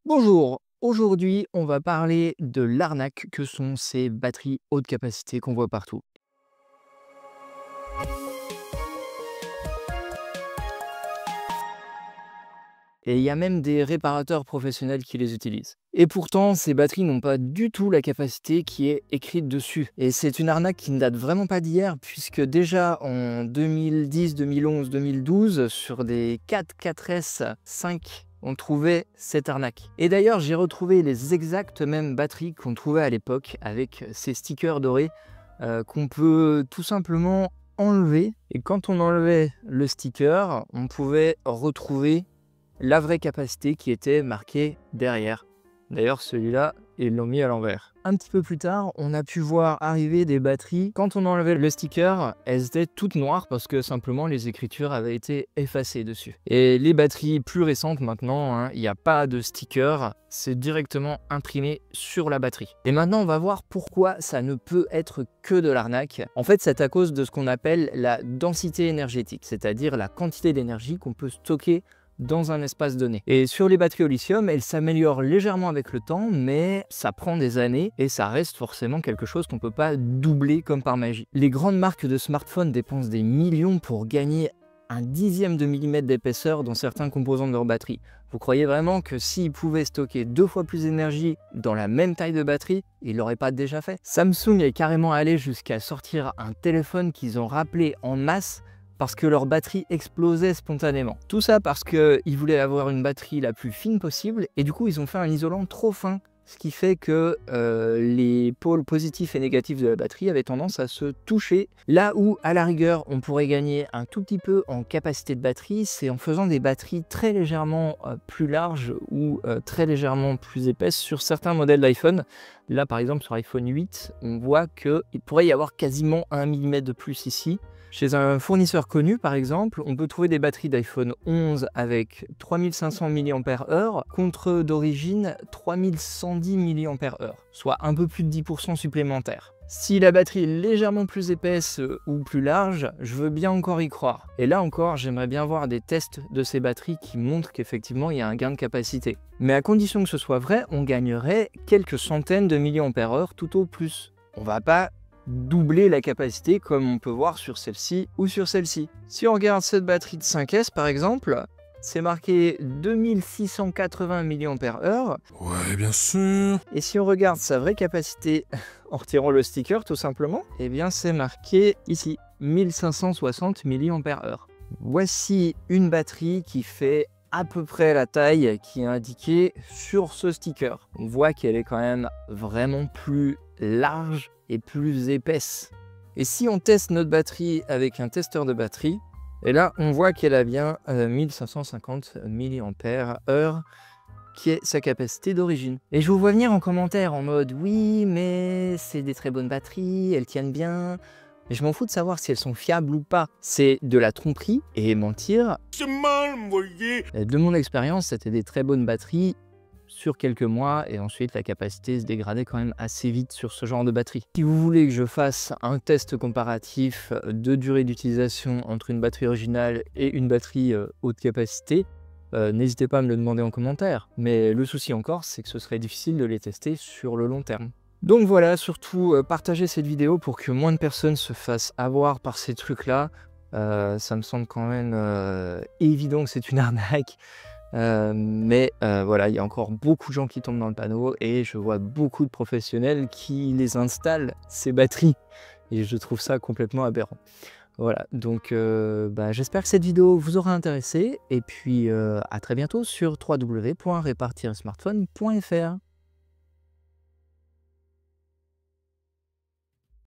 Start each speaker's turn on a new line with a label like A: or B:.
A: Bonjour, aujourd'hui on va parler de l'arnaque que sont ces batteries haute capacité qu'on voit partout. Et il y a même des réparateurs professionnels qui les utilisent. Et pourtant, ces batteries n'ont pas du tout la capacité qui est écrite dessus. Et c'est une arnaque qui ne date vraiment pas d'hier, puisque déjà en 2010, 2011, 2012, sur des 4S 5, on trouvait cette arnaque. Et d'ailleurs, j'ai retrouvé les exactes mêmes batteries qu'on trouvait à l'époque, avec ces stickers dorés qu'on peut tout simplement enlever. Et quand on enlevait le sticker, on pouvait retrouver la vraie capacité qui était marquée derrière. D'ailleurs, celui-là, ils l'ont mis à l'envers. Un petit peu plus tard, on a pu voir arriver des batteries. Quand on enlevait le sticker, elles étaient toutes noires parce que simplement les écritures avaient été effacées dessus. Et les batteries plus récentes maintenant, il n'y a pas de sticker, c'est directement imprimé sur la batterie. Et maintenant, on va voir pourquoi ça ne peut être que de l'arnaque. En fait, c'est à cause de ce qu'on appelle la densité énergétique, c'est-à-dire la quantité d'énergie qu'on peut stocker dans un espace donné. Et sur les batteries au lithium, elles s'améliorent légèrement avec le temps, mais ça prend des années et ça reste forcément quelque chose qu'on ne peut pas doubler comme par magie. Les grandes marques de smartphones dépensent des millions pour gagner un dixième de millimètre d'épaisseur dans certains composants de leur batterie. Vous croyez vraiment que s'ils pouvaient stocker 2 fois plus d'énergie dans la même taille de batterie, ils l'auraient pas déjà fait? Samsung est carrément allé jusqu'à sortir un téléphone qu'ils ont rappelé en masse parce que leur batterie explosait spontanément. Tout ça parce qu'ils voulaient avoir une batterie la plus fine possible et du coup ils ont fait un isolant trop fin, ce qui fait que les pôles positifs et négatifs de la batterie avaient tendance à se toucher. Là où à la rigueur on pourrait gagner un tout petit peu en capacité de batterie, c'est en faisant des batteries très légèrement plus larges ou très légèrement plus épaisses sur certains modèles d'iPhone. Là par exemple sur iPhone 8, on voit qu'il pourrait y avoir quasiment 1 mm de plus ici. Chez un fournisseur connu, par exemple, on peut trouver des batteries d'iPhone 11 avec 3500 mAh contre d'origine 3110 mAh, soit un peu plus de 10% supplémentaire. Si la batterie est légèrement plus épaisse ou plus large, je veux bien encore y croire. Et là encore, j'aimerais bien voir des tests de ces batteries qui montrent qu'effectivement il y a un gain de capacité. Mais à condition que ce soit vrai, on gagnerait quelques centaines de mAh tout au plus. On va pas doubler la capacité comme on peut voir sur celle-ci ou sur celle-ci. Si on regarde cette batterie de 5S par exemple, c'est marqué 2680 mAh.
B: Ouais, bien sûr.
A: Et si on regarde sa vraie capacité en retirant le sticker tout simplement, eh bien c'est marqué ici 1560 mAh. Voici une batterie qui fait à peu près la taille qui est indiquée sur ce sticker. On voit qu'elle est quand même vraiment plus large et plus épaisse. Et si on teste notre batterie avec un testeur de batterie, et là on voit qu'elle a bien 1550 mAh qui est sa capacité d'origine. Et je vous vois venir en commentaire en mode oui mais c'est des très bonnes batteries, elles tiennent bien. Mais je m'en fous de savoir si elles sont fiables ou pas. C'est de la tromperie et mentir.
B: C'est mal, vous voyez.
A: De mon expérience, c'était des très bonnes batteries sur quelques mois et ensuite la capacité se dégradait quand même assez vite sur ce genre de batterie. Si vous voulez que je fasse un test comparatif de durée d'utilisation entre une batterie originale et une batterie haute capacité, n'hésitez pas à me le demander en commentaire. Mais le souci encore, c'est que ce serait difficile de les tester sur le long terme. Donc voilà, surtout partagez cette vidéo pour que moins de personnes se fassent avoir par ces trucs-là. Ça me semble quand même évident que c'est une arnaque. Mais voilà, il y a encore beaucoup de gens qui tombent dans le panneau et je vois beaucoup de professionnels qui les installent, ces batteries. Et je trouve ça complètement aberrant. Voilà, donc j'espère que cette vidéo vous aura intéressé. Et puis à très bientôt sur www.repar-smartphone.fr.